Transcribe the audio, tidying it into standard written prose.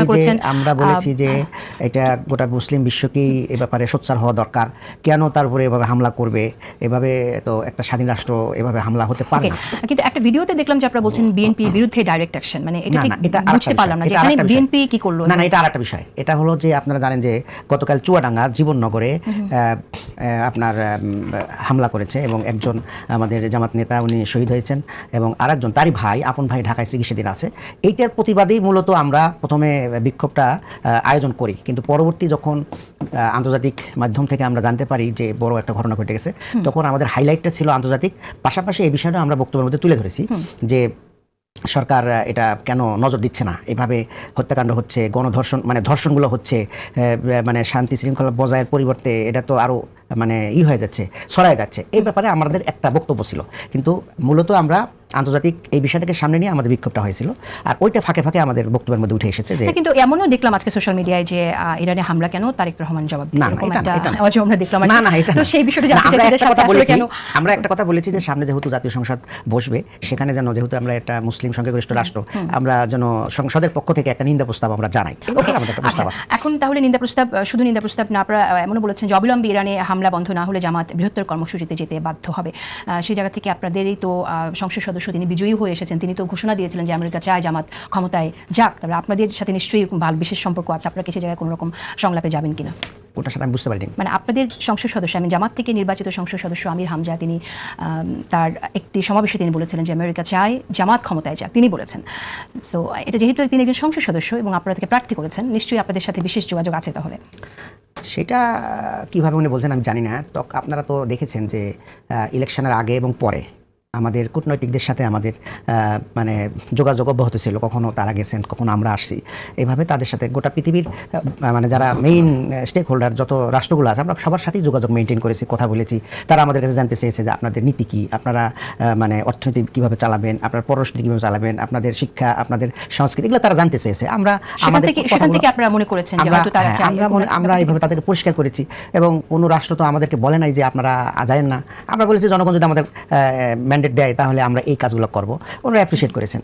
ঘোষণা করেছেন। আমরা বলেছি যে এটা গোটা মুসলিম বিশ্বকেই এ ব্যাপারে সোচ্চার হওয়া দরকার। কেন তার উপরে এভাবে হামলা করবে? এভাবে তো একটা স্বাধীন রাষ্ট্র এভাবে হামলা হতে পারে না। কিন্তু একটা ভিডিওতে দেখলাম যে আপনারা বলছেন বিএনপির বিরুদ্ধে ডাইরেক্ট অ্যাকশন, মানে এটা ঠিক বুঝতে পারলাম না যে এখানে বিএনপি কি করলো। না, এটা আরেকটা বিষয়। এটা হলো যে আপনারা জানেন যে গতকাল চুয়াডাঙ্গা জীবননগরে আপনার হামলা করেছে এবং একজন আমাদের জামাত নেতা উনি শহীদ হয়েছেন এবং আরেকজন তারই ভাই, আপন ভাই ঢাকায় চিকিৎসাধীন আছে। এইটার প্রতিবাদেই মূলত আমরা প্রথমে বিক্ষোভটা আয়োজন করি, কিন্তু পরবর্তী যখন আন্তর্জাতিক মাধ্যম থেকে আমরা জানতে পারি যে বড় একটা ঘটনা ঘটে গেছে, তখন আমাদের হাইলাইটটা ছিল আন্তর্জাতিক, পাশাপাশি এই বিষয়টা আমরা বক্তব্যের মধ্যে তুলে ধরেছি যে সরকার এটা কেন নজর দিচ্ছে না, এভাবে হত্যাকাণ্ড হচ্ছে, গণধর্ষণ মানে ধর্ষণগুলো হচ্ছে, মানে শান্তি শৃঙ্খলা বজায়ের পরিবর্তে এটা তো আরও মানে হয়ে যাচ্ছে, ছড়ায় যাচ্ছে। এই ব্যাপারে আমাদের একটা বক্তব্য ছিল, কিন্তু মূলত আমরা আন্তর্জাতিক এই বিষয়টাকে সামনে নিয়ে আমাদের বিক্ষোভটা হয়েছিল, আর ওইটা ফাঁকে ফাঁকে আমাদের বক্তব্যের মধ্যে উঠে এসেছে যে কিন্তু এমনও দেখলাম আজকে সোশ্যাল মিডিয়ায় যে ইরানে হামলা কেন তারেক রহমান জবাব না এটা তো সেই বিষয়টা আমরা একটা কথা বলেছি যে সামনে যেহেতু জাতীয় সংসদ বসবে, সেখানে যেন যেহেতু আমরা একটা মুসলিম সংখ্যাগরিষ্ঠ রাষ্ট্র, আমরা যেন সংসদের পক্ষ থেকে একটা নিন্দা প্রস্তাব আমরা জানাই। আমাদের একটা প্রস্তাব আছে। এখন তাহলে নিন্দা প্রস্তাব, শুধু নিন্দা প্রস্তাব না, আপনারা এমনও বলেছেন যে অবিলম্বে ইরানে হামলা বন্ধ না হলে জামাত বৃহত্তর কর্মসূচিতে যেতে বাধ্য হবে। সেই জায়গা থেকে আপনাদেরই তো সংসদ সদস্য, তিনি বিজয়ী হয়ে এসেছেন, তিনি তো ঘোষণা দিয়েছিলেন যে আমেরিকা চায় জামাত ক্ষমতায় যাক। তাহলে আপনাদের সাথে নিশ্চয়ই ভালো বিশেষ সম্পর্ক আছে, আপনারা কি সেই জায়গায় কোনো রকম সংলাপে যাবেন কিনা? ওটার সাথে আমি বুঝতে পারিনি। মানে আপনাদের সংসদ সদস্য, আমি জামাত থেকে নির্বাচিত সংসদ সদস্য আমির হামজা, তিনি তার একটি সমাবেশে তিনি বলেছিলেন যে আমেরিকা চায় জামাত ক্ষমতায় যাক, তিনি বলেছেন। সো এটা যেহেতু তিনি একজন সংসদ সদস্য এবং আপনারা তাকে প্রার্থী করেছেন, নিশ্চয়ই আপনাদের সাথে বিশেষ যোগাযোগ আছে। তাহলে সেটা কিভাবে উনি বলছেন আমি জানি না। তো আপনারা তো দেখেছেন যে ইলেকশনের আগে এবং পরে আমাদের কূটনৈতিকদের সাথে আমাদের মানে যোগাযোগ অব্যাহত ছিল, কখনো তারা গেছেন, কখনো আমরা আসছি। এভাবে তাদের সাথে গোটা পৃথিবীর মানে যারা মেইন স্টেক হোল্ডার যত রাষ্ট্রগুলো আছে, আমরা সবার সাথেই যোগাযোগ মেনটেন করেছি, কথা বলেছি। তারা আমাদের কাছে জানতে চেয়েছে যে আপনাদের নীতি কী, আপনারা মানে অর্থনীতি কীভাবে চালাবেন, আপনার পররাষ্ট্রনীতি কীভাবে চালাবেন, আপনাদের শিক্ষা, আপনাদের সংস্কৃতি, এগুলো তারা জানতে চেয়েছে। আমরা আমাদের আপনারা মনে করেছেন আমরা এইভাবে তাদেরকে পরিষ্কার করেছি এবং কোনো রাষ্ট্র তো আমাদেরকে বলে নাই যে আপনারা যায়েন না। আমরা বলেছি জনগণ যদি আমাদের দেয় তাহলে আমরা এই কাজগুলো করব। ওরা অ্যাপ্রিসিয়েট করেছেন।